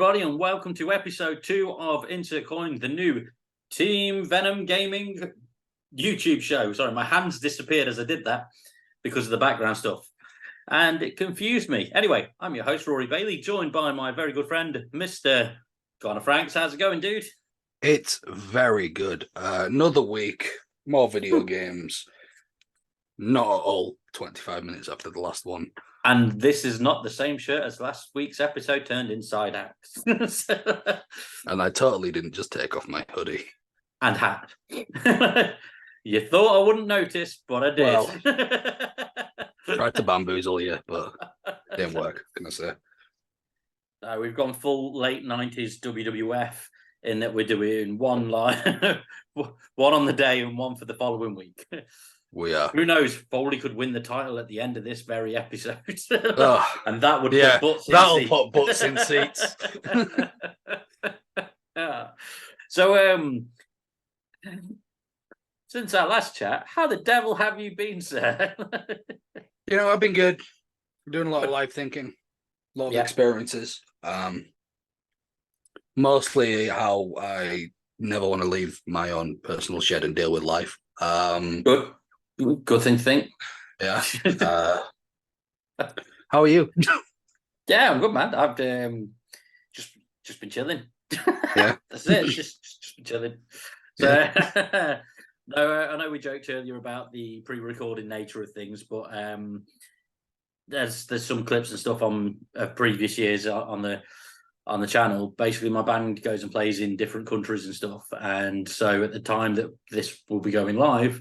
everybody, and welcome to episode 2 of Insert Coin, the new Team Venom Gaming YouTube show. Sorry, my hands disappeared as I did that because of the background stuff, and it confused me. Anyway, I'm your host, Rory Bailey, joined by my very good friend, Mr. Connor Franks. How's it going, dude? It's very good. Another week, more video games. Not all 25 minutes after the last one. And this is not the same shirt as last week's episode turned inside out. And I totally didn't just take off my hoodie. And hat. You thought I wouldn't notice, but I did. Well, tried to bamboozle you, but it didn't work, can I say. We've gone full late 90s WWF in that we're doing one live, one on the day and one for the following week. We are. Who knows? Foley could win the title at the end of this very episode. And that would put butts in seats. So, since our last chat, how the devil have you been, sir? I've been good. Doing a lot of live thinking, a lot of experiences. Mostly how I never want to leave my own personal shed and deal with life. Good thing to think. Yeah. How are you? Yeah, I'm good, man. I've just been chilling. Yeah, that's it. Just been chilling. So, yeah. No, I know we joked earlier about the pre-recorded nature of things, but there's some clips and stuff on previous years on the channel. Basically, my band goes and plays in different countries and stuff, and so at the time that this will be going live,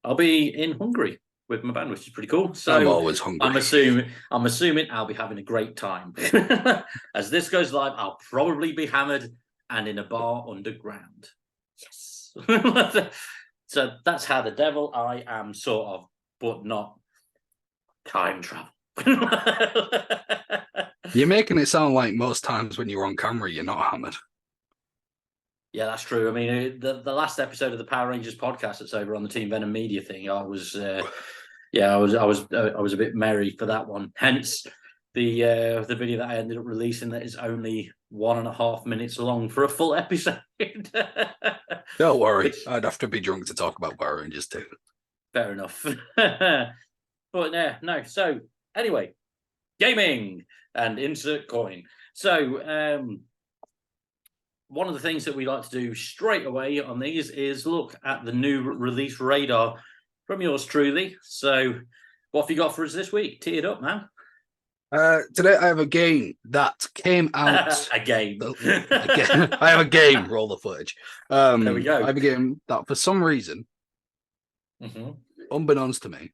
I'll be in Hungary with my band, which is pretty cool. So I'm always hungry. I'm assuming I'll be having a great time. As this goes live, I'll probably be hammered and in a bar underground. Yes. So that's how the devil I am, sort of, but not time travel. You're making it sound like most times when you're on camera, you're not hammered. Yeah, that's true. I mean, the last episode of the Power Rangers podcast that's over on the Team Venom Media thing, I was a bit merry for that one. Hence the video that I ended up releasing that is only 1.5 minutes long for a full episode. Don't worry, I'd have to be drunk to talk about Power Rangers too. Fair enough. But no. So anyway, gaming and insert coin. So one of the things that we like to do straight away on these is look at the new release radar from yours truly. So what have you got for us this week? Tee it up, man. Today I have a game that came out. A game. I have a game. Roll the footage. There we go. I have a game that for some reason, unbeknownst to me,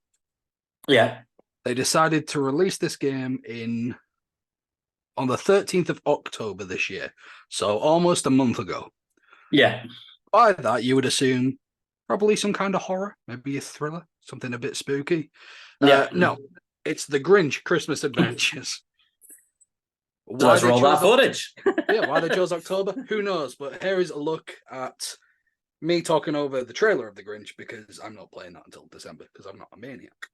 they decided to release this game on the 13th of October this year. So almost a month ago. Yeah. By that, you would assume probably some kind of horror, maybe a thriller, something a bit spooky. No, it's the Grinch Christmas Adventures. So let's roll that footage. Why they chose October, who knows? But here is a look at me talking over the trailer of the Grinch because I'm not playing that until December because I'm not a maniac.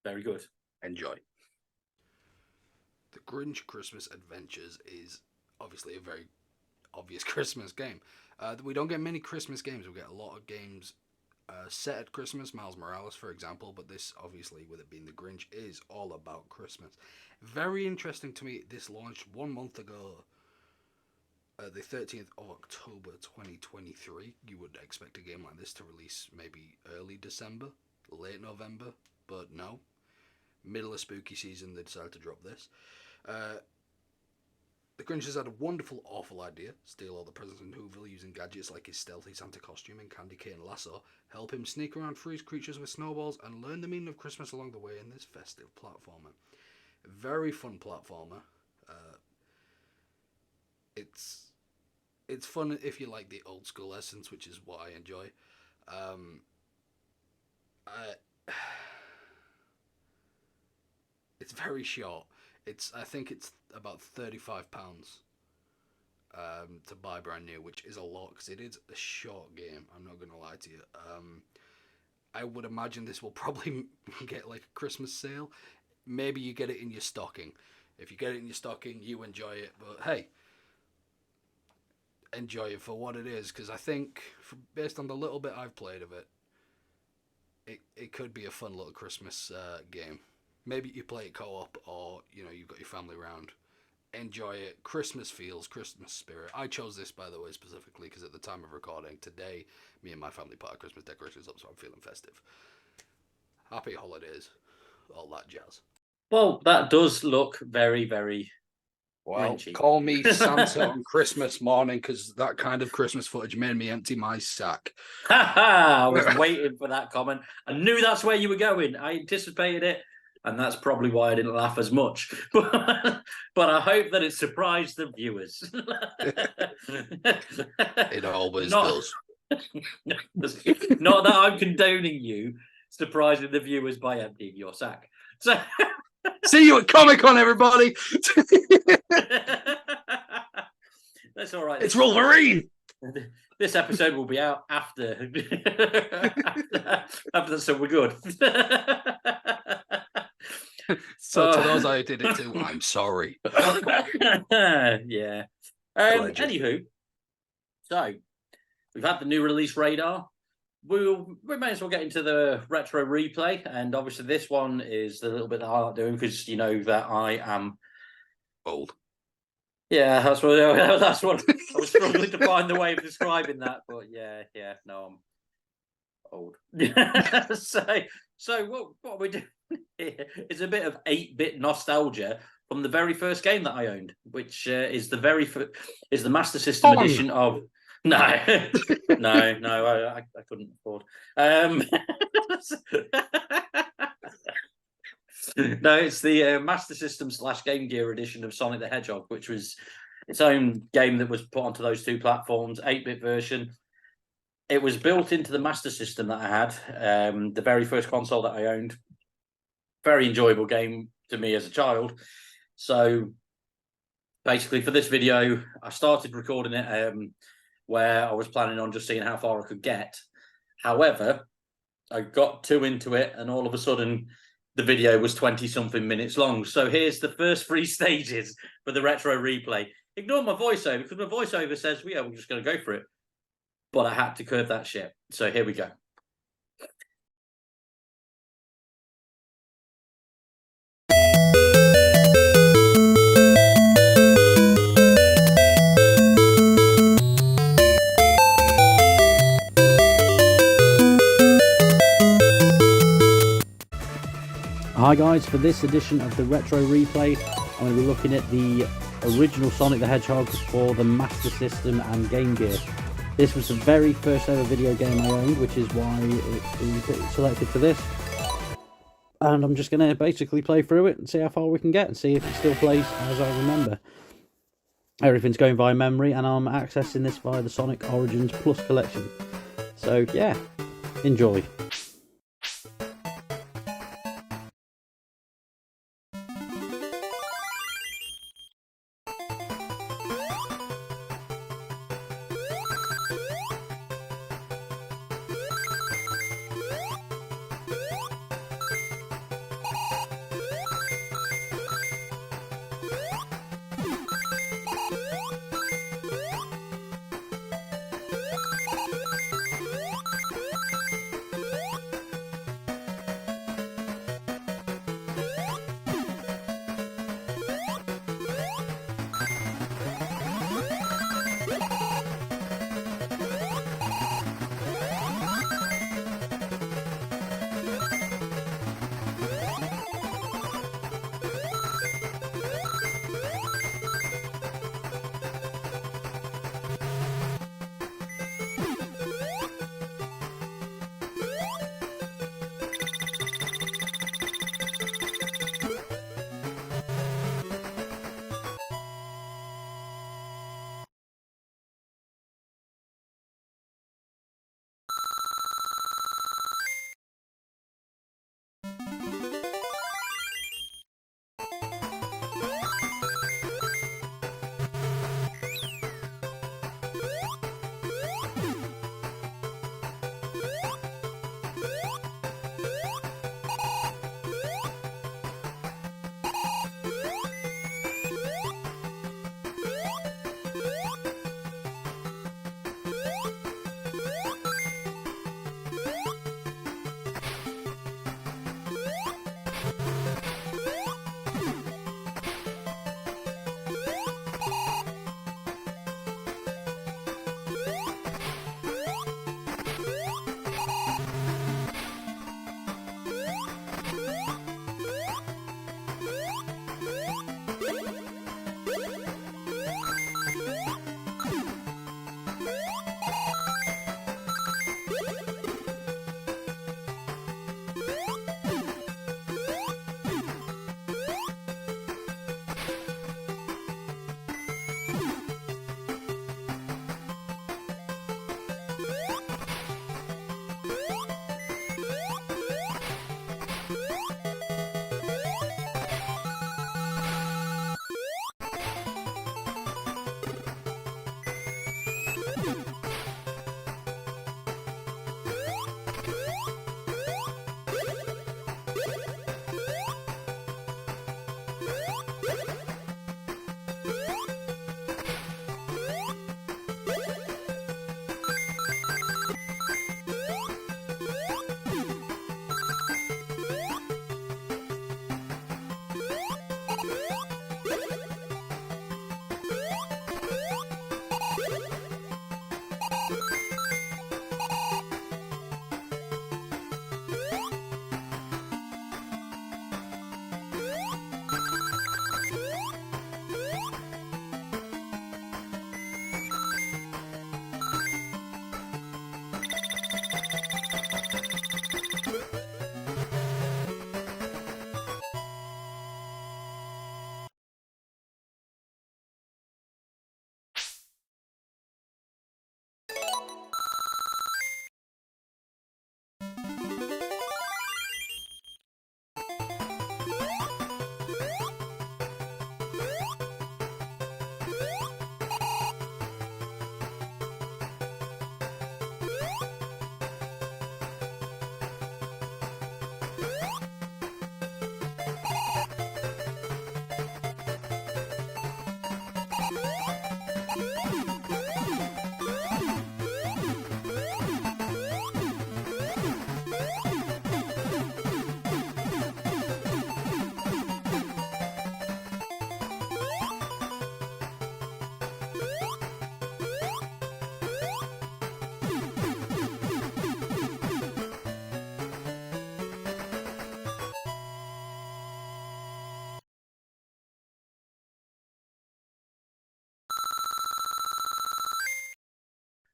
Very good. Enjoy. The Grinch Christmas Adventures is obviously a very obvious Christmas game. We don't get many Christmas games. We get a lot of games set at Christmas. Miles Morales, for example. But this, obviously, with it being the Grinch, is all about Christmas. Very interesting to me. This launched 1 month ago, the 13th of October 2023. You would expect a game like this to release maybe early December, late November. But no. Middle of spooky season, they decided to drop this. The Grinch has had a wonderful, awful idea. Steal all the presents in Whoville using gadgets like his stealthy Santa costume and candy cane lasso. Help him sneak around, freeze creatures with snowballs, and learn the meaning of Christmas along the way in this festive platformer. Very fun platformer. It's fun if you like the old school essence, which is what I enjoy. It's very short. I think it's about £35 to buy brand new, which is a lot because it is a short game. I'm not going to lie to you. I would imagine this will probably get like a Christmas sale. Maybe you get it in your stocking. If you get it in your stocking, you enjoy it. But hey, enjoy it for what it is, because I think, based on the little bit I've played of it, it could be a fun little Christmas game. Maybe you play it co-op, or you've got your family around. Enjoy it. Christmas feels, Christmas spirit. I chose this, by the way, specifically because at the time of recording today, me and my family put our Christmas decorations up, so I'm feeling festive. Happy holidays, all that jazz. Well, that does look very, very Grinchy. Call me Santa on Christmas morning, because that kind of Christmas footage made me empty my sack. I was waiting for that comment. I knew that's where you were going. I anticipated it, and that's probably why I didn't laugh as much. But I hope that it surprised the viewers. It always does. Not that I'm condoning you surprising the viewers by emptying your sack. So see you at Comic-Con, everybody. That's all right. It's Wolverine. This episode will be out after so we're good. So to those I did it to, I'm sorry. Yeah. Anywho, so we've had the new release radar. We may as well get into the retro replay, and obviously this one is the little bit that I like doing, because you know that I am old. Yeah, that's what I was struggling to find the way of describing that, but yeah, no, I'm old. So what we do here is a bit of 8-bit nostalgia from the very first game that I owned, which is the Master System edition of. No, I couldn't afford. No, it's the Master System / Game Gear edition of Sonic the Hedgehog, which was its own game that was put onto those two platforms, 8-bit version. It was built into the Master System that I had, the very first console that I owned. Very enjoyable game to me as a child. So basically for this video, I started recording it where I was planning on just seeing how far I could get. However, I got too into it, and all of a sudden the video was 20-something minutes long. So here's the first 3 stages for the retro replay. Ignore my voiceover, because my voiceover says, yeah, we're just going to go for it. But I had to curb that shit. So here we go. Hi guys, for this edition of the Retro Replay, I'm going to be looking at the original Sonic the Hedgehog for the Master System and Game Gear. This was the very first ever video game I owned, which is why it's selected for this. And I'm just going to basically play through it and see how far we can get, and see if it still plays as I remember. Everything's going via memory, and I'm accessing this via the Sonic Origins Plus collection. So yeah, enjoy.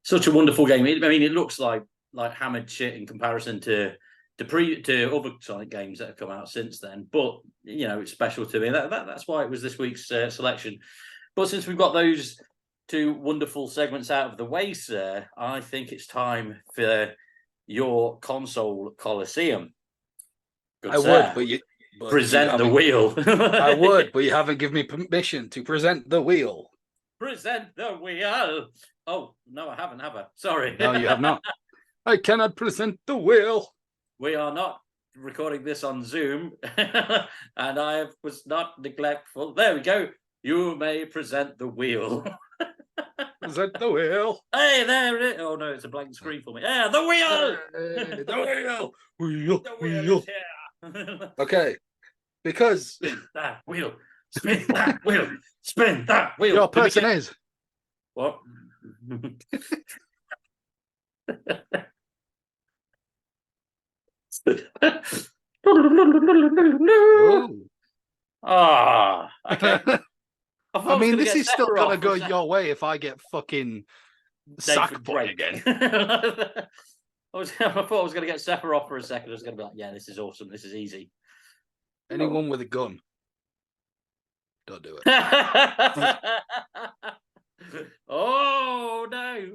such a wonderful game. I mean, it looks like hammered shit in comparison to other Sonic games that have come out since then. But you know, it's special to me. That's why it was this week's selection. But since we've got those two wonderful segments out of the way, sir, I think it's time for your console Coliseum. Good, I sir. would, but present the wheel. I would, but you haven't given me permission to present the wheel. Present the wheel. Oh, no, I haven't, have I? Sorry. No, you have not. I cannot present the wheel. We are not recording this on Zoom, and I was not neglectful. There we go. You may present the wheel. Present the wheel. Hey, there it is. Oh, no, it's a blank screen for me. Yeah, the wheel. Hey, the wheel. Wheel. The wheel Wheel. is here. Okay. Because spin that wheel. Spin that wheel. Spin that wheel. your person is. What? Ah, okay. I mean, this is still gonna go your way if I get fucking sack point again. I thought I was gonna get Sephiroth for a second. I was gonna be like, yeah, this is awesome. This is easy. Anyone with a gun, don't do it. Oh no.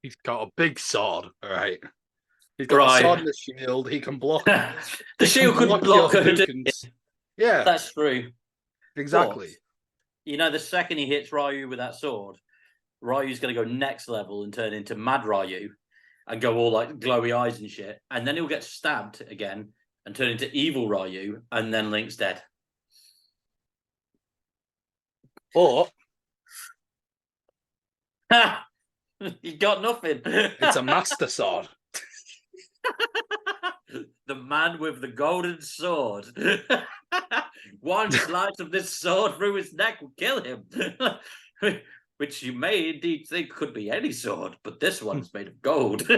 He's got a big sword, all right. He's got a sword and a shield. He can block. The shield could block her. Yeah, that's true. Exactly. But, you know, the second he hits Ryu with that sword, Ryu's going to go next level and turn into Mad Ryu and go all like glowy eyes and shit. And then he'll get stabbed again and turn into Evil Ryu, and then Link's dead. Or you got nothing. It's a Master Sword. The man with the golden sword. One slice of this sword through his neck will kill him. Which you may indeed think could be any sword, but this one's made of gold.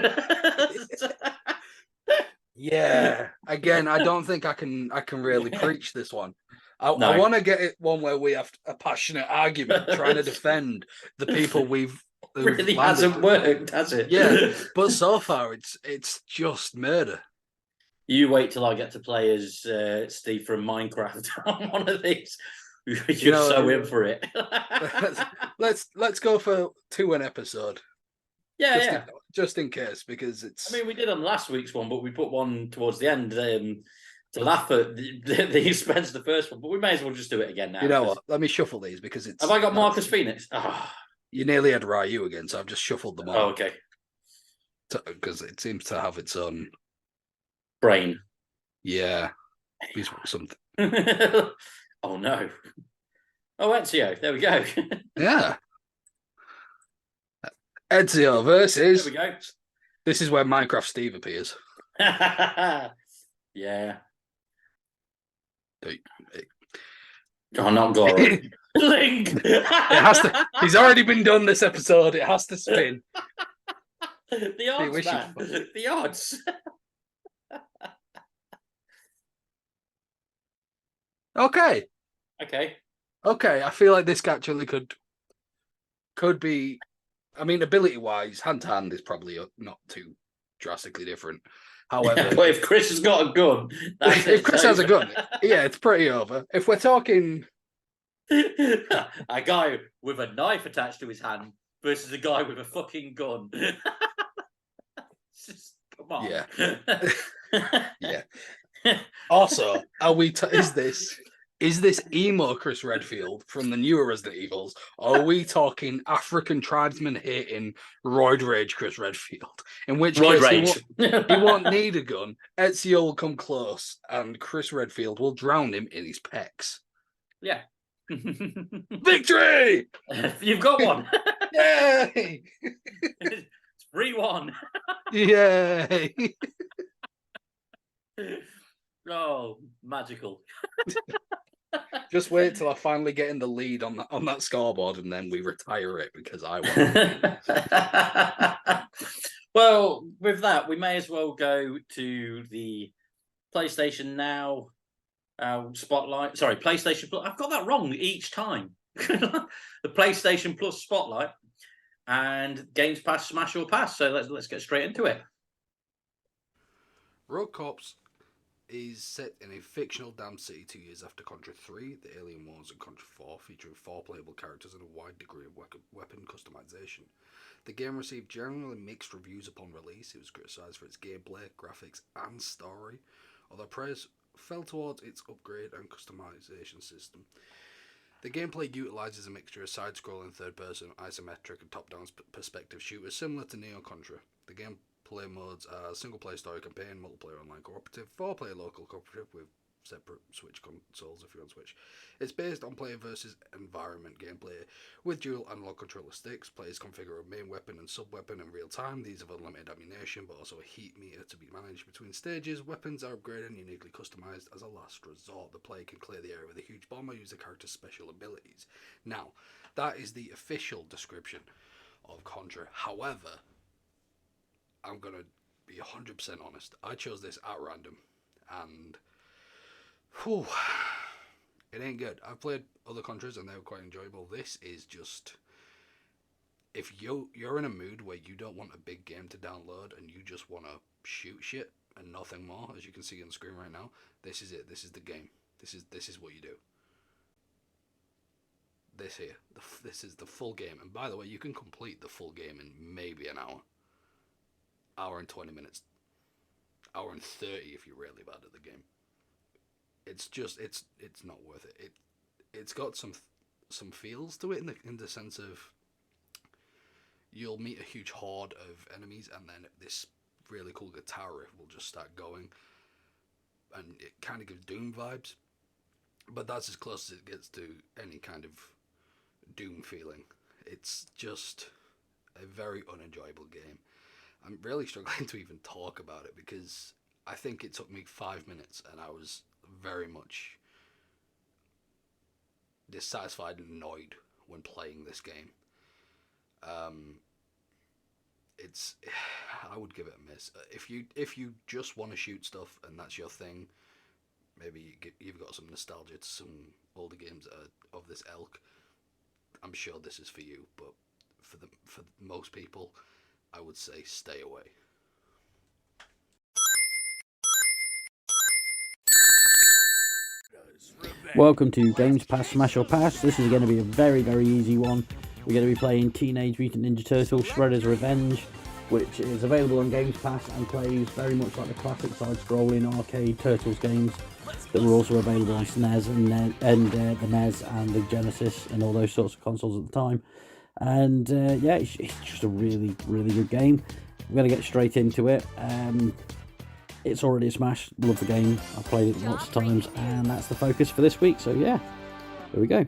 Yeah. Again, I don't think I can really preach this one. I want to get it one where we have a passionate argument trying to defend the people we've really hasn't worked, has it? Yeah, but so far it's just murder. You wait till I get to play as Steve from Minecraft on one of these. You're so in for it. let's go for 2 an episode. Yeah, just in case, because it's. I mean, we did on last week's one, but we put one towards the end to laugh at the expense of the first one. But we may as well just do it again now. You know what? Let me shuffle these because it's. Have I got Marcus Phoenix? Oh. You nearly had Ryu again, so I've just shuffled them all. Oh, okay. Because it seems to have its own brain. Yeah, he's something. Oh no! Oh, Ezio. There we go. Yeah. Ezio versus. There we go. This is where Minecraft Steve appears. Yeah. Oh, not glory. Link. It has to. He's already been done this episode. It has to spin. The odds, man. The odds. Okay. Okay. I feel like this actually could be. I mean, ability-wise, hand-to-hand is probably not too drastically different. However, but if Chris has got a gun, if Chris has a gun, yeah, it's pretty over. If we're talking a guy with a knife attached to his hand versus a guy with a fucking gun. Just, come on. Yeah. Yeah. Also, are we? Is this emo Chris Redfield from the newer Resident Evils? Or are we talking African tribesman hating Roid Rage Chris Redfield? In which case he won't need a gun. Ezio will come close, and Chris Redfield will drown him in his pecs. Yeah. Victory! You've got one. Yay! It's 3-1. Yay! Oh, magical. Just wait till I finally get in the lead on that scoreboard, and then we retire it because I won. Well, with that, we may as well go to the PlayStation Now spotlight. Sorry, PlayStation Plus. I've got that wrong each time. the PlayStation Plus Spotlight, and Games Pass Smash or Pass. So let's get straight into it. Rogue Corps is set in a fictional damned city 2 years after Contra 3, the Alien Wars, and Contra 4, featuring 4 playable characters and a wide degree of weapon customization. The game received generally mixed reviews upon release. It was criticised for its gameplay, graphics, and story, although praise fell towards its upgrade and customization system. The gameplay utilises a mixture of side-scrolling third-person, isometric, and top-down perspective shooters similar to Neo Contra. The gameplay modes are single-player story campaign, multiplayer online cooperative, 4-player local cooperative with separate Switch consoles if you're on Switch. It's based on player versus environment gameplay with dual analog controller sticks. Players configure a main weapon and sub-weapon in real time. These have unlimited ammunition but also a heat meter to be managed between stages. Weapons are upgraded and uniquely customized as a last resort. The player can clear the area with a huge bomb or use the character's special abilities. Now, that is the official description of Contra. However, I'm going to be 100% honest. I chose this at random and whew, it ain't good. I've played other Contras and they were quite enjoyable. This is just, if you're in a mood where you don't want a big game to download and you just want to shoot shit and nothing more, as you can see on the screen right now, this is it. This is the game. This is what you do. This here, this is the full game. And by the way, you can complete the full game in maybe an hour and 20 minutes, hour and 30 if you're really bad at the game. It's just it's not worth it. It's got some feels to it in the sense of you'll meet a huge horde of enemies and then this really cool guitar riff will just start going and it kind of gives Doom vibes, but that's as close as it gets to any kind of Doom feeling. It's just a very unenjoyable game. I'm really struggling to even talk about it because I think it took me 5 minutes and I was very much dissatisfied and annoyed when playing this game. I would give it a miss. If you just want to shoot stuff and that's your thing, maybe you've got some nostalgia to some older games of this ilk, I'm sure this is for you. But for most people, I would say stay away. Welcome to Games Pass Smash or Pass. This is going to be a very, very easy one. We're going to be playing Teenage Mutant Ninja Turtles Shredder's Revenge, which is available on Games Pass and plays very much like the classic side-scrolling arcade Turtles games that were also available on SNES and the NES and the Genesis and all those sorts of consoles at the time. And yeah, it's just a really, really good game. I'm going to get straight into it. It's already a smash. Love the game. I've played it lots of times, and that's the focus for this week. So yeah, here we go.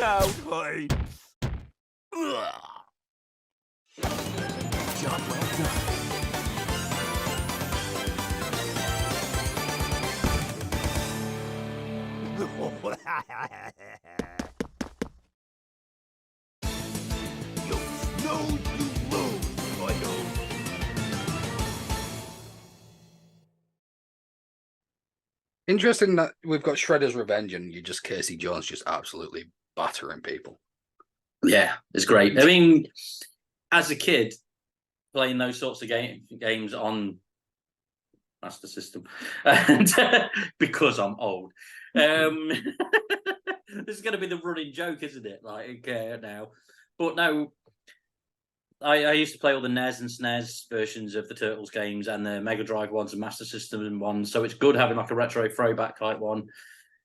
childhood. Job well done. You snooze, you lose, Michael. Interesting that we've got Shredder's Revenge and you just Casey Jones just absolutely battering people. Yeah, it's great. I mean, as a kid, playing those sorts of games on Master System, and because I'm old, this is going to be the running joke, isn't it? Like now, but no, I used to play all the NES and SNES versions of the Turtles games and the Mega Drive ones and Master System ones. So it's good having like a retro throwback type one,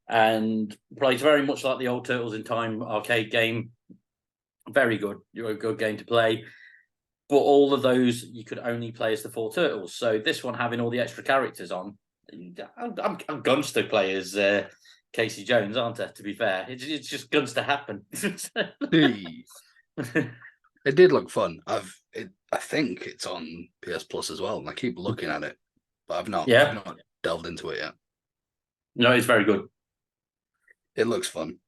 and plays very much like the old Turtles in Time arcade game. Very good, a good game to play. But all of those you could only play as the 4 Turtles. So this one having all the extra characters on, I'm guns to play as Casey Jones, aren't I? To be fair, it's just guns to happen. It did look fun. I think it's on PS Plus as well, and I keep looking at it, but I've not delved into it yet. No, it's very good. It looks fun.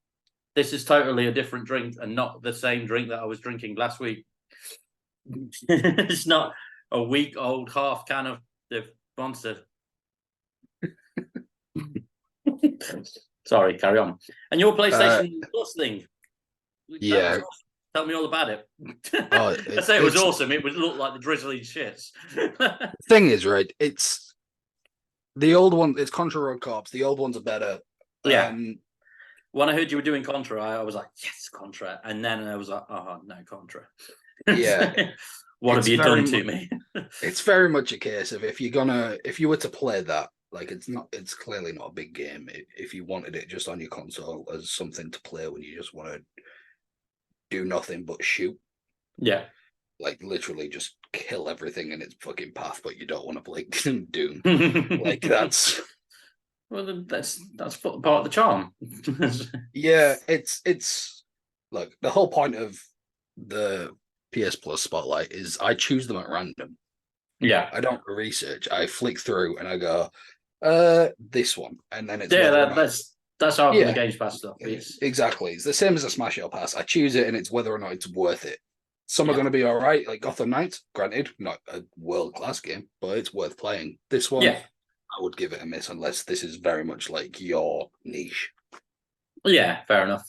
This is totally a different drink and not the same drink that I was drinking last week. It's not a week-old half can of the Monster. Sorry, carry on. And your PlayStation Plus thing. Yeah. Tell me all about it. Oh, I say it was awesome. It would look like the drizzling shits. The thing is, right, it's the old one, it's Contra Road Corps. The old ones are better. Yeah. When I heard you were doing Contra, I was like, yes, Contra. And then I was like, oh, no, Contra. Yeah. What have you done to me? It's very much a case of if you were to play that, like it's clearly not a big game. If you wanted it just on your console as something to play when you just want to do nothing but shoot. Yeah. Like literally just kill everything in its fucking path, but you don't want to play Doom. Like that's well, that's part of the charm. Yeah, it's look, the whole point of the PS Plus Spotlight is I choose them at random. Yeah. I don't research. I flick through and I go, this one, and then it's that's how the Games Pass stuff. Exactly. It's the same as a Smash Your Pass. I choose it and it's whether or not it's worth it. Some are going to be all right, like Gotham Knights. Granted, not a world-class game, but it's worth playing. This one, I would give it a miss unless this is very much like your niche. Yeah, fair enough.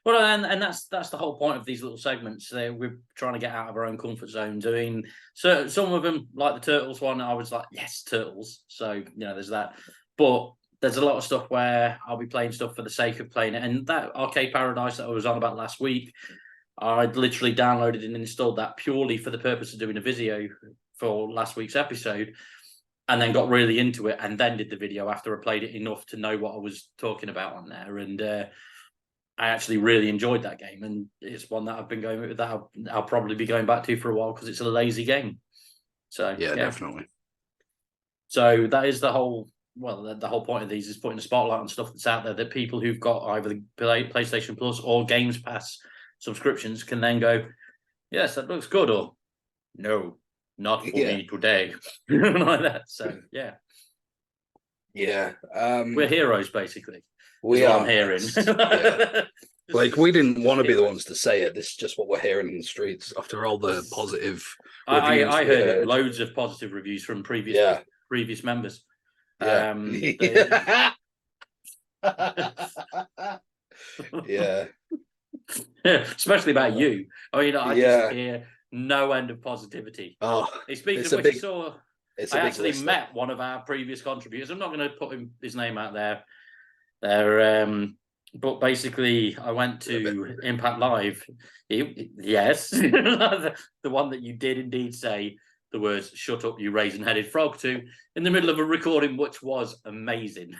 Well, and that's the whole point of these little segments. We're trying to get out of our own comfort zone. Doing so, some of them, like the Turtles one, I was like, yes, Turtles. So there's that. But there's a lot of stuff where I'll be playing stuff for the sake of playing it. And that Arcade Paradise that I was on about last week, I'd literally downloaded and installed that purely for the purpose of doing a video for last week's episode, and then got really into it, and then did the video after I played it enough to know what I was talking about on there. And I actually really enjoyed that game, and it's one that I've been going with that I'll probably be going back to for a while because it's a lazy game. So yeah, definitely. So that is the whole point of these is putting a spotlight on stuff that's out there that people who've got either the PlayStation Plus or Games Pass subscriptions can then go, yes, that looks good, or no, not for me today. Like that. So yeah. We're heroes, basically. We are. I'm hearing. Like, we didn't want to be the ones to say it. This is just what we're hearing in the streets after all the positive reviews. I heard loads of positive reviews from previous members. Yeah. Especially about you. I mean, I just hear no end of positivity. Oh, speaking of which, I actually met one of our previous contributors. I'm not going to put his name out there. But basically, I went to Impact Live. Yes, the one that you did indeed say the words "shut up, you raisin-headed frog" to in the middle of a recording, which was amazing.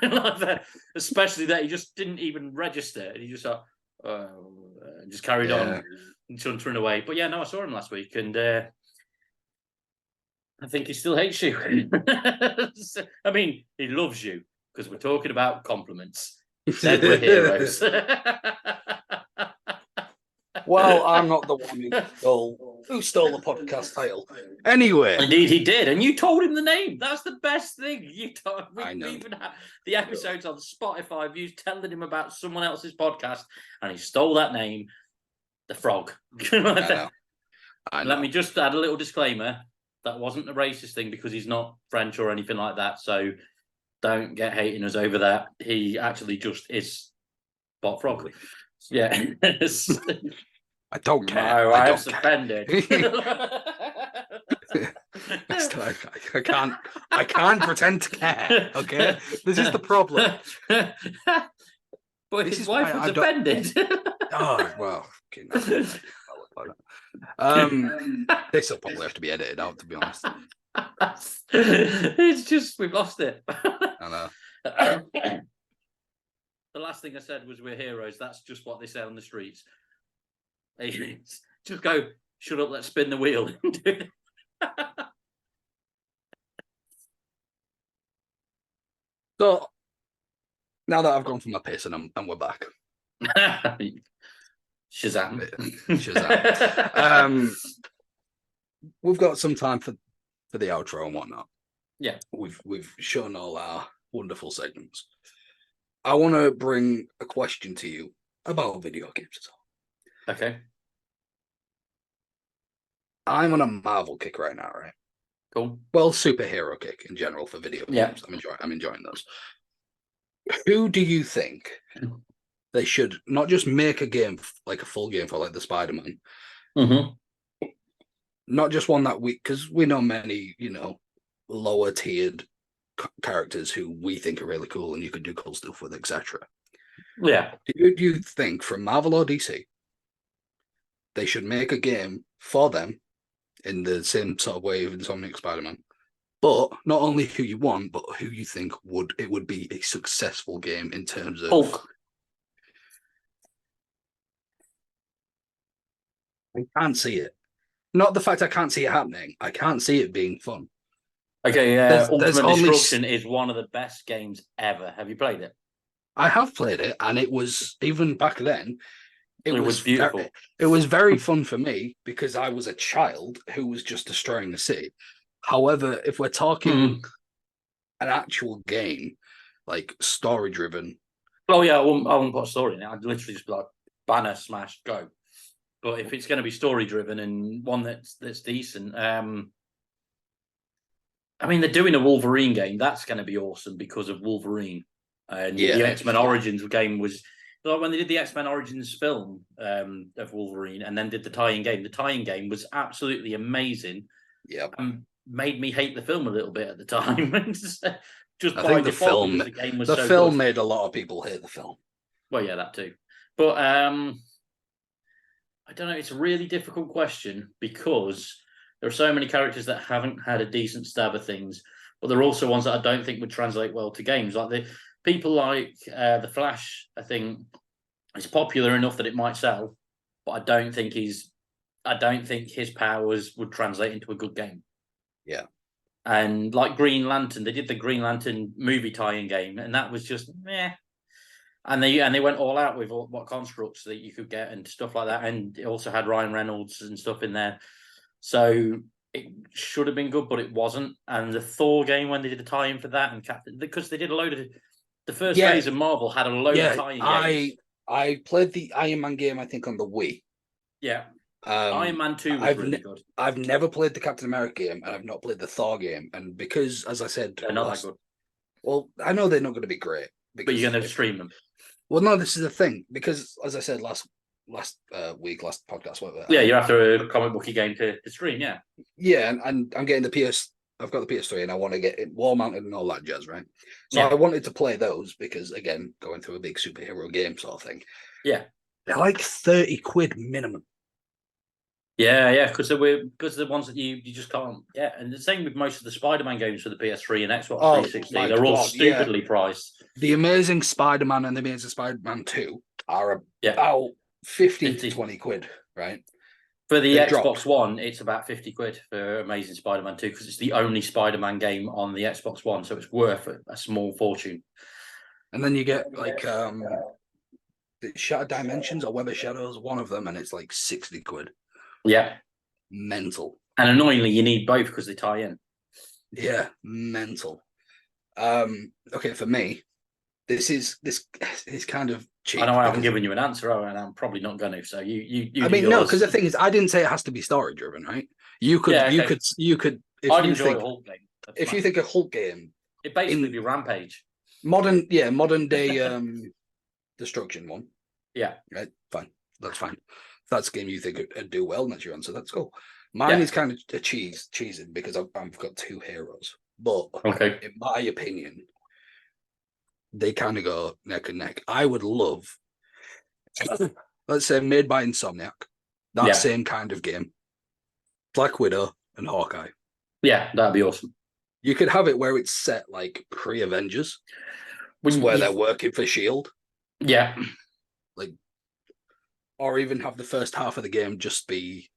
Especially that he just didn't even register, and he just just carried on and chuntering away. But yeah, no, I saw him last week, and I think he still hates you. I mean, he loves you because we're talking about compliments. He said we're heroes. Well, I'm not the one who stole the podcast title. Anyway, Indeed, he did, and you told him the name. That's the best thing. You told. I know. We even had the episodes on Spotify of you telling him about someone else's podcast, and he stole that name, the Frog. I know. Let me just add a little disclaimer. That wasn't a racist thing because he's not French or anything like that. So don't get hating us over that. He actually just is Bot Frog. Yeah. I don't care. My wife's offended. I can't pretend to care. Okay, this is the problem. But his wife was offended. Oh well. This will probably have to be edited out, to be honest. It's just we've lost it. I know. The last thing I said was we're heroes. That's just what they say on the streets. Just go, shut up, let's spin the wheel. So now that I've gone for my piss and we're back. Shazam. Shazam. We've got some time for the outro and whatnot. Yeah. We've shown all our wonderful segments. I want to bring a question to you about video games as well. Okay. I'm on a Marvel kick right now, right? Cool. Well, superhero kick in general for video games. I'm enjoying those. Who do you think they should not just make a game, like a full game for, like the Spider-Man? Mm-hmm. Not just one that because we know many, lower tiered characters who we think are really cool and you could do cool stuff with, etc. Yeah. Do you think from Marvel or DC they should make a game for them in the same sort of way of Insomniac Spider-Man, but not only who you want, but who you think would be a successful game in terms of Hulk. I can't see it. Not the fact I can't see it happening. I can't see it being fun. Okay, There's Ultimate only Destruction is one of the best games ever. Have you played it? I have played it, and it was, even back then, it was beautiful. It was very fun for me because I was a child who was just destroying the city. However, if we're talking an actual game, like story-driven... Oh, yeah, I wouldn't put a story in it. I'd literally just be like, banner, smash, go. But if it's going to be story-driven and one that's decent... I mean, they're doing a Wolverine game. That's going to be awesome because of Wolverine. And the X-Men Origins game was... Like when they did the X-Men Origins film of Wolverine and then did the tie-in game. The tie-in game was absolutely amazing. Yeah. Made me hate the film a little bit at the time. Just I think the film made a lot of people hate the film. Well, yeah, that too. But I don't know. It's a really difficult question because there are so many characters that haven't had a decent stab of things, but there are also ones that I don't think would translate well to games. Like the people like the Flash, I think, is popular enough that it might sell, but I don't think his powers would translate into a good game. Yeah. And like Green Lantern, they did the Green Lantern movie tie-in game, and that was just meh. And they went all out with what constructs that you could get and stuff like that. And it also had Ryan Reynolds and stuff in there. So it should have been good, but it wasn't. And the Thor game, when they did the tie-in for that, and Captain, because they did a load of the first phase of Marvel had a load of tie-in games. I played the Iron Man game, I think, on the Wii. Yeah. Iron Man 2 was really good. I've never played the Captain America game, and I've not played the Thor game. And because, as I said... They're not that good. Well, I know they're not going to be great. But you're going to stream them. Well, no, this is the thing. Because, as I said last podcast, whatever. Yeah, you're after a comic booky game to stream, yeah. Yeah, and I'm getting I've got the PS3 and I want to get it wall mounted and all that jazz, right? So I wanted to play those because, again, going through a big superhero game sort of thing. Yeah. They're like 30 quid minimum. Yeah, because they're the ones that you just can't get. And the same with most of the Spider-Man games for the PS3 and Xbox 360. They're all stupidly priced. The Amazing Spider-Man and the Amazing Spider-Man 2 are about 15 to 20 quid, right? For the Xbox One, it's about 50 quid for Amazing Spider-Man 2 because it's the only Spider-Man game on the Xbox One, so it's worth a small fortune. And then you get like Shattered Dimensions or Web of Shadows, one of them, and it's like 60 quid. Yeah. Mental. And annoyingly, you need both because they tie in. Yeah, mental. Okay, for me, this is kind of cheap. I know I haven't given you an answer, and I'm probably not going to. So you I do mean, no, yours. because the thing is, I didn't say it has to be story driven, right? You could, Yeah, you okay. could. If I'd you enjoy think, a Hulk game. if you think a Hulk game, it basically be Rampage. modern day destruction one. Yeah, right, fine, that's fine. If that's a game you think would do well, and that's your answer. That's cool. Mine is kind of a cheesing because I've got two heroes, but okay. in my opinion, they kind of go neck and neck. I would love, let's say, made by Insomniac, that same kind of game, Black Widow and Hawkeye. Yeah, that'd be awesome. You could have it where it's set like pre-Avengers, where they're working for Shield. Yeah, like, or even have the first half of the game just be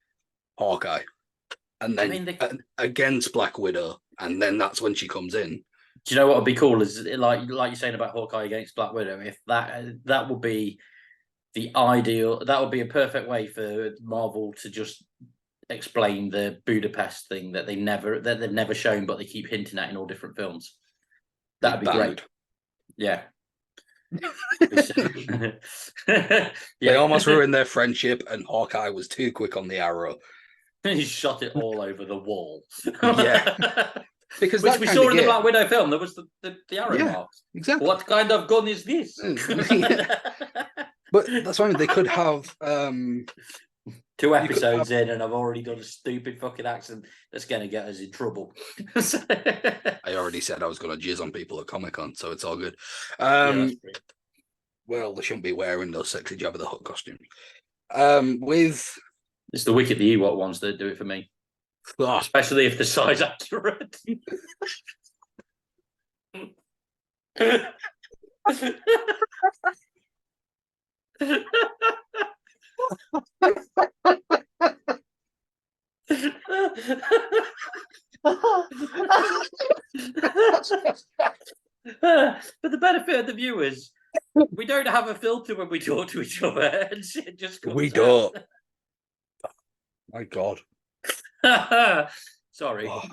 Hawkeye, and then against Black Widow, and then that's when she comes in. Do you know what would be cool? Is like you're saying about Hawkeye against Black Widow. If that would be the ideal, that would be a perfect way for Marvel to just explain the Budapest thing that they've never shown, but they keep hinting at in all different films. That'd be great. Yeah. They almost ruined their friendship, and Hawkeye was too quick on the arrow. He shot it all over the wall. Yeah. Because which we saw in the Black Widow film, there was the arrow marks. Exactly. What kind of gun is this? But that's why they could have 2 episodes in, and I've already done a stupid fucking accent that's going to get us in trouble. I already said I was going to jizz on people at Comic-Con, so it's all good. Well, they shouldn't be wearing those sexy Jabba the Hutt costumes. It's the Wicked the Ewok ones that do it for me. Oh. Especially if the size accurate. For the benefit of the viewers, we don't have a filter when we talk to each other, and shit just comes we don't. Out. My God. Sorry. Oh.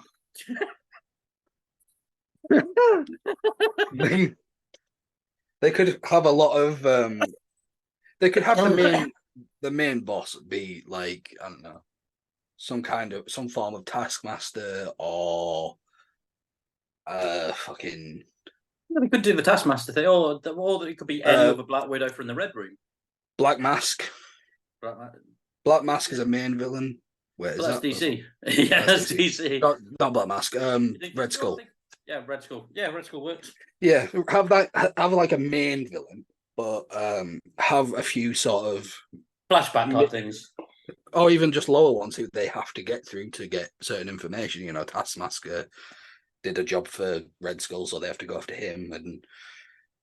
They could have a lot of. They could have the main boss be like, I don't know, some form of Taskmaster or fucking. They could do the Taskmaster thing, or it could be any other Black Widow from the Red Room. Black Mask. Black Mask is a main villain. Where is that? DC. Yeah, that's DC. Not Black Mask. Red Skull. Yeah, Red Skull. Yeah, Red Skull works. Yeah, have like a main villain, but have a few sort of flashback type things, or even just lower ones who they have to get through to get certain information. You know, Taskmaster did a job for Red Skull, so they have to go after him, and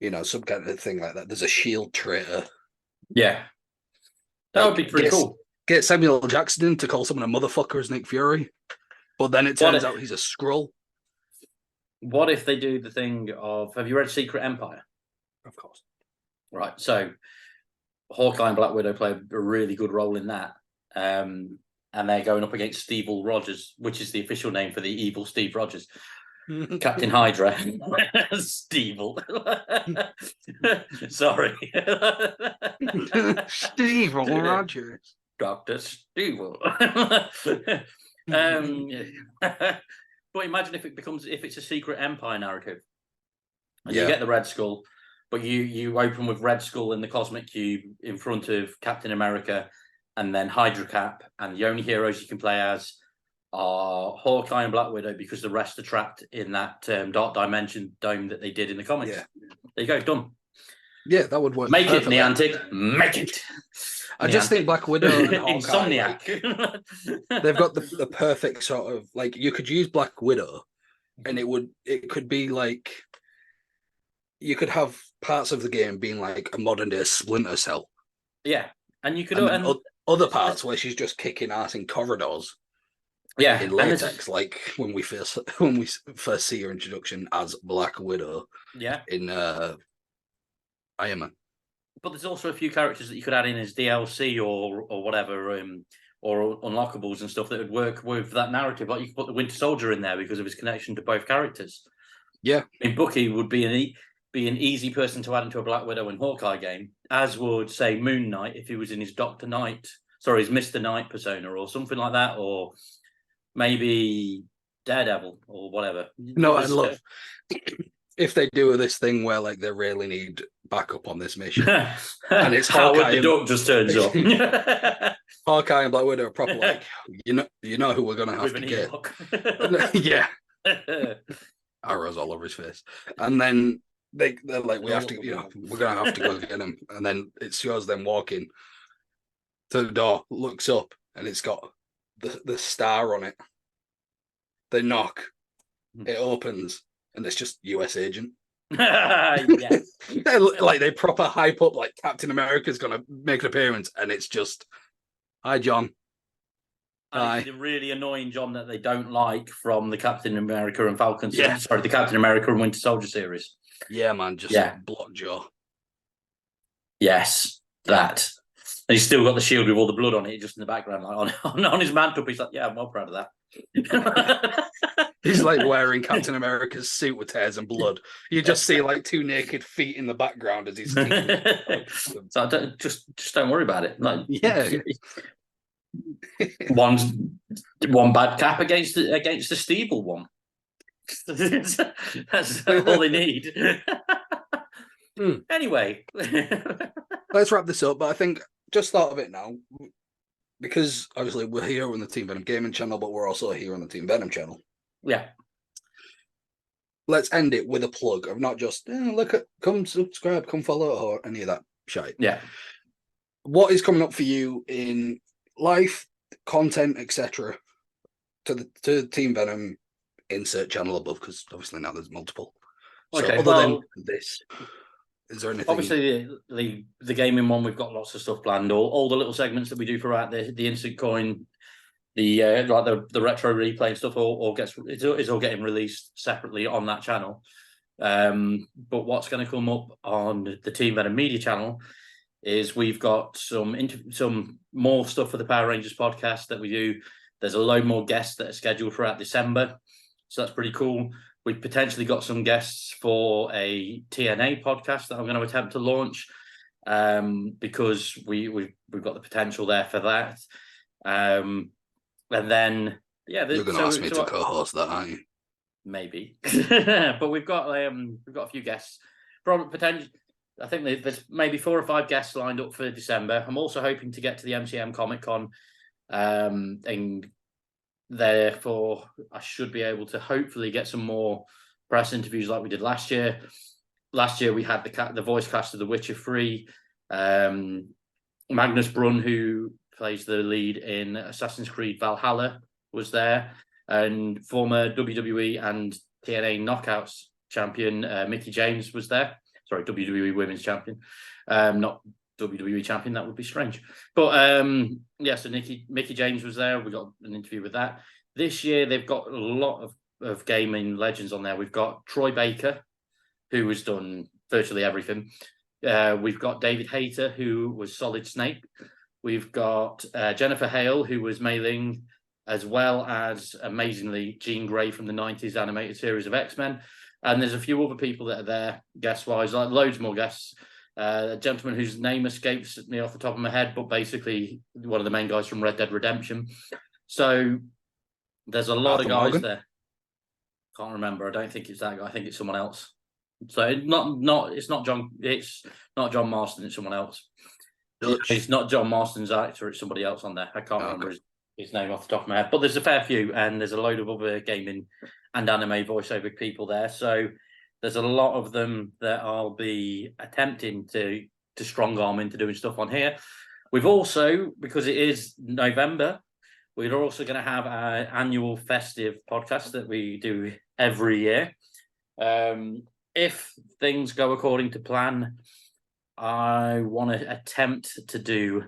you know, some kind of thing like that. There's a Shield traitor. Yeah, that would be pretty cool. Get Samuel L. Jackson to call someone a motherfucker as Nick Fury, but then it turns out he's a Skrull. What if they do the thing of? Have you read Secret Empire? Of course. Right. So Hawkeye and Black Widow play a really good role in that, and they're going up against Steve Rogers, which is the official name for the evil Steve Rogers. Captain Hydra. Steve. Sorry. Steve Rogers. Dr. Steve. But imagine if it's a Secret Empire narrative. And you get the Red Skull, but you open with Red Skull in the Cosmic Cube in front of Captain America and then Hydra Cap, and the only heroes you can play as are Hawkeye and Black Widow because the rest are trapped in that Dark Dimension dome that they did in the comics. Yeah. There you go, done. Yeah, that would work. Make perfectly. It, Niantic. Make it. I just think Black Widow and Hawkeye, Insomniac. They've got the perfect sort of, like, you could use Black Widow and it could be like, you could have parts of the game being like a modern day Splinter Cell. Yeah. And you could other parts where she's just kicking ass in corridors. Yeah. In latex, like when we first see her introduction as Black Widow. Yeah. In Iron Man. but there's also a few characters that you could add in as DLC or whatever, or unlockables and stuff that would work with that narrative. Like you could put the Winter Soldier in there because of his connection to both characters. Yeah. I mean, Bucky would be an easy person to add into a Black Widow and Hawkeye game, as would, say, Moon Knight if he was in his his Mr. Knight persona or something like that, or maybe Daredevil or whatever. No, I'd love if they do this thing where like they really need backup on this mission, and it's Howard the Duck just turns up. Hawkeye and Black Widow are proper like, you know who we're gonna have to get. Yeah. Arrows all over his face. And then they're like, we're gonna have to go get him. And then it shows them walking to the door, looks up, and it's got the star on it. They knock, it opens, and it's just US agent. Yes. Like they proper hype up like Captain America's gonna make an appearance, and it's just, hi John. And it's the really annoying John that they don't like from the Captain America and Falcon series. Sorry, the Captain America and Winter Soldier series. Yeah, man, just block jaw. Yes, that. And he's still got the shield with all the blood on it, just in the background, like on his mantle. He's like, yeah, I'm well proud of that. He's like wearing Captain America's suit with tears and blood. You just see like 2 naked feet in the background as he's so just don't worry about it. Like, yeah. one bad cap against the Steeple one. That's all they need. Anyway, let's wrap this up. But I think just thought of it now, because obviously we're here on the Team Venom Gaming channel, but we're also here on the Team Venom channel. Yeah. Let's end it with a plug of not just come subscribe, come follow, or any of that shite. Yeah. What is coming up for you in life, content, etc. to the Team Venom insert channel above? Because obviously now there's multiple. So okay, other than this, is there anything? Obviously, the gaming one, we've got lots of stuff planned. All the little segments that we do throughout the instant coin, the retro replay and stuff, is all getting released separately on that channel. But what's going to come up on the Team Venom Media channel is we've got some more stuff for the Power Rangers podcast that we do. There's a load more guests that are scheduled throughout December, so that's pretty cool. We've potentially got some guests for a TNA podcast that I'm going to attempt to launch, because we've got the potential there for that. And then you're going to ask me to co-host that, aren't you? Maybe, but we've got a few guests. Probably potential. I think there's maybe 4 or 5 guests lined up for December. I'm also hoping to get to the MCM Comic Con, and therefore I should be able to hopefully get some more press interviews like we did last year. Last year we had the voice cast of The Witcher 3, Magnus Brunn, who plays the lead in Assassin's Creed Valhalla, was there, and former WWE and TNA Knockouts champion Mickie James was there. Sorry, WWE Women's Champion, not WWE Champion. That would be strange. But so Mickie James was there. We got an interview with that. This year they've got a lot of gaming legends on there. We've got Troy Baker, who has done virtually everything. We've got David Hayter, who was Solid Snake. We've got Jennifer Hale, who was Mei Ling, as well as, amazingly, Jean Grey from the 90s animated series of X-Men. And there's a few other people that are there, guest-wise, like loads more guests. A gentleman whose name escapes me off the top of my head, but basically one of the main guys from Red Dead Redemption. So there's a lot of guys Morgan there. Can't remember. I don't think it's that guy. I think it's someone else. So it's not John Marston. It's someone else. It's not John Marston's actor. It's somebody else on there. I can't remember his name off the top of my head. But there's a fair few, and there's a load of other gaming and anime voiceover people there. So there's a lot of them that I'll be attempting to strong arm into doing stuff on here. We've also, because it is November, we're also going to have our annual festive podcast that we do every year. If things go according to plan, I want to attempt to do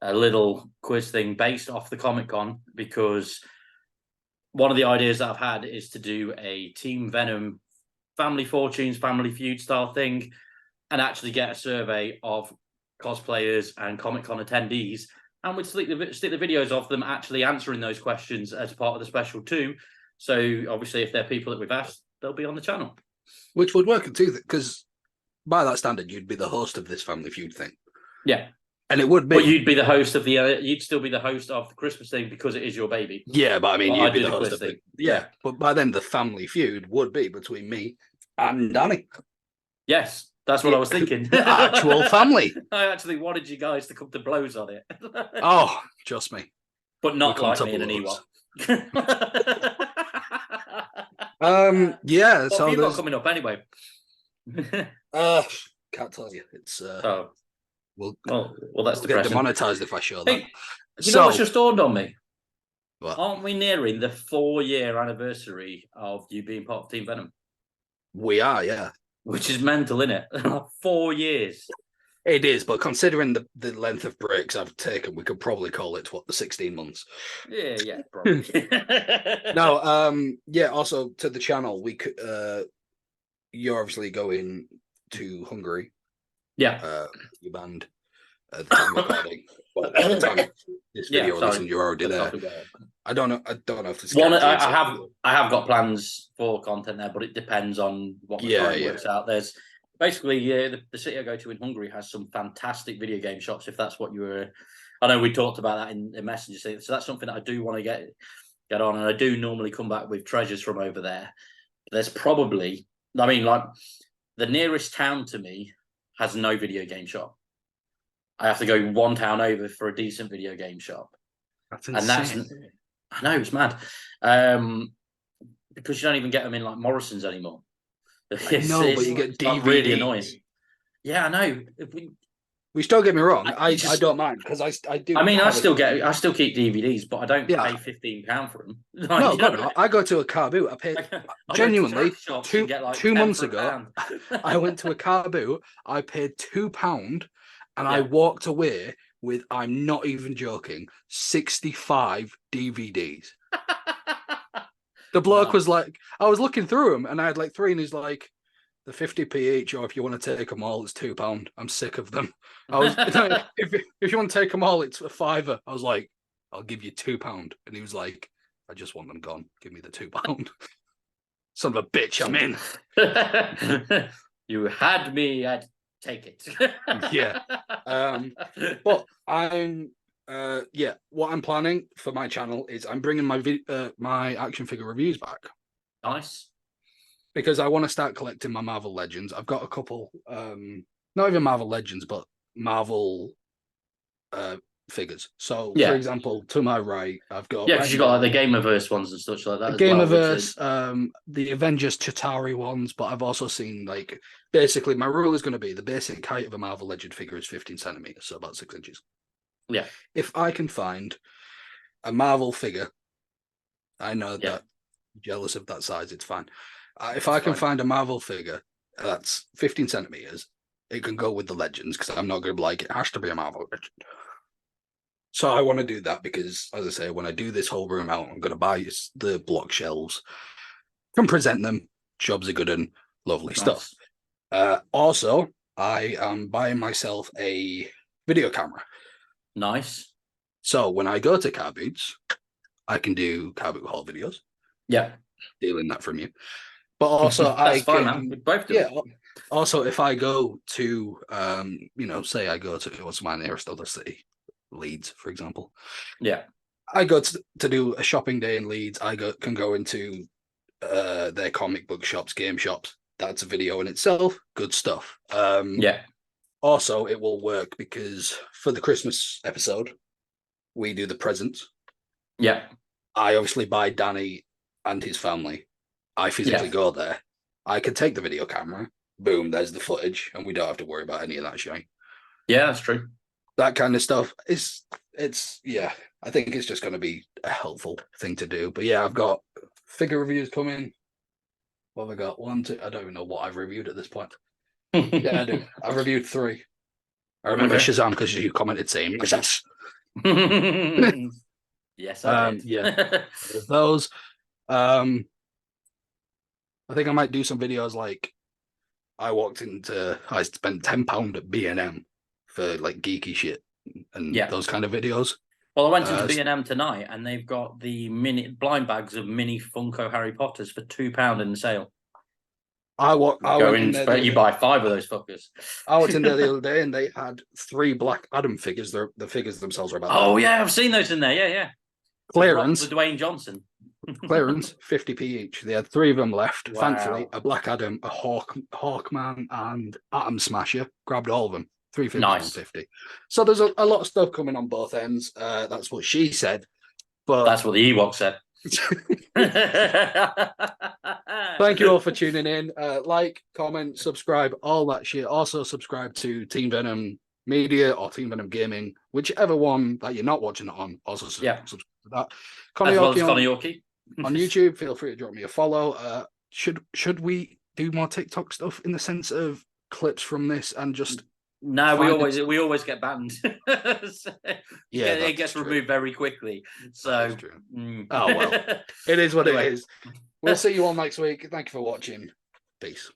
a little quiz thing based off the Comic-Con, because one of the ideas that I've had is to do a Team Venom Family Fortunes, Family Feud style thing and actually get a survey of cosplayers and Comic-Con attendees, and we'd stick the videos of them actually answering those questions as part of the special too. So obviously, if they're people that we've asked, they'll be on the channel. Which would work too, because by that standard, you'd be the host of this Family Feud thing. Yeah. And it would be. But you'd be the host of you'd still be the host of the Christmas thing because it is your baby. Yeah, but I mean, Well, you'd be the host of it. Yeah, but by then the Family Feud would be between me and Danny. Yes, that's what I was thinking. The actual family. I actually wanted you guys to come to blows on it. Oh, trust me. But not We'll like come me to and an blows. Ewok. Yeah, What so have you got there's coming up anyway? can't tell you. It's Oh, well, well, that's we'll get depressing. demonetized if I show that. Hey, you know what's just dawned on me? What? Aren't we nearing the 4-year anniversary of you being part of Team Venom? We are, yeah. Which is mental, isn't it? 4 years. It is, but considering the length of breaks I've taken, we could probably call it 16 months. Yeah, probably. No, yeah. Also to the channel, we could. You're obviously going to Hungary. Yeah. Your band at the time of recording. Well, at the time this video releasing, you're already there. I don't know. I don't know if this. I have got plans for content there, but it depends on what my time works out. There's basically the city I go to in Hungary has some fantastic video game shops. If that's what you were, I know we talked about that in Messenger. So that's something that I do want to get on, and I do normally come back with treasures from over there. There's probably, I mean, like the nearest town to me has no video game shop. I have to go one town over for a decent video game shop. That's insane. And I know, it's mad. Because you don't even get them in like Morrison's anymore. But you get DVDs. Really annoying. Yeah, I know. Which don't get me wrong, I don't mind because I do. I mean, I still keep DVDs, but I don't pay £15 for them. Like, no, I go to a car boot. I paid genuinely 2 months ago. I went to a car boot. I paid £2, and I walked away with, I'm not even joking, 65 DVDs. The bloke was like, I was looking through them, and I had like 3, and he's like, the 50p each, or if you want to take them all, it's £2. I'm sick of them. I was, if you want to take them all, it's a £5. I was like, I'll give you £2, and he was like, I just want them gone. Give me the £2. Son of a bitch, I'm in. You had me. I'd take it. Yeah. But I'm. What I'm planning for my channel is I'm bringing my action figure reviews back. Nice. Because I want to start collecting my Marvel Legends. I've got a couple, not even Marvel Legends, but Marvel figures. So, for example, to my right, I've got... Yeah, because you've got like the Gamerverse ones and stuff like that. The Gamerverse, the Avengers Chitauri ones, but I've also seen, like, basically my rule is going to be the basic height of a Marvel Legend figure is 15 centimeters, so about 6 inches. Yeah. If I can find a Marvel figure, I know that I'm jealous of that size, it's fine. If I can find a Marvel figure that's 15 centimeters, it can go with the Legends, because I'm not going to be like, it has to be a Marvel Legend. So I want to do that because, as I say, when I do this whole room out, I'm going to buy the block shelves, can present them, jobs are good and lovely stuff. Also, I am buying myself a video camera. Nice. So when I go to car boots, I can do car boot haul videos. Yeah. Stealing that from you. But also, That's fine, man. We both do. Yeah. Also, if I go to, say I go to what's my nearest other city, Leeds, for example. Yeah. I go to do a shopping day in Leeds. Can go into their comic book shops, game shops. That's a video in itself. Good stuff. Also, it will work because for the Christmas episode, we do the presents. Yeah. I obviously buy Danny and his family. I physically go there. I can take the video camera. Boom, there's the footage, and we don't have to worry about any of that shit. Yeah, that's true. That kind of stuff it's I think it's just going to be a helpful thing to do. But yeah, I've got figure reviews coming. What have I got? 1, 2. I don't even know what I've reviewed at this point. Yeah, I do. I've reviewed 3. I remember Shazam because you commented saying yes. Yes, I did. Yeah, those. I think I might do some videos like I spent £10 at B&M for like geeky shit and Yeah. those kind of videos. Well, I went into B&M tonight, and they've got the mini blind bags of mini Funko Harry Potters for £2 in the sale. You buy 5 of those fuckers. I went in there the other day, and they had 3 Black Adam figures. The figures themselves are about. Oh yeah, I've seen those in there. Yeah. Clearance. The Dwayne Johnson. Clearance, 50p each. They had 3 of them left. Wow. Thankfully, a Black Adam, a Hawkman, and Atom Smasher. Grabbed all of them. 350, Nice. 150. So there's a lot of stuff coming on both ends. That's what she said. But That's what the Ewok said. thank you all for tuning in. Like, comment, subscribe, all that shit. Also subscribe to Team Venom Media or Team Venom Gaming, whichever one that you're not watching it on. Also subscribe to that. As well as Connie Yorkie on YouTube. Feel free to drop me a follow. Should we do more TikTok stuff in the sense of clips from this and just? No, we always get banned. It gets true. removed very quickly. So, oh well, it is what it is. We'll see you all next week. Thank you for watching. Peace.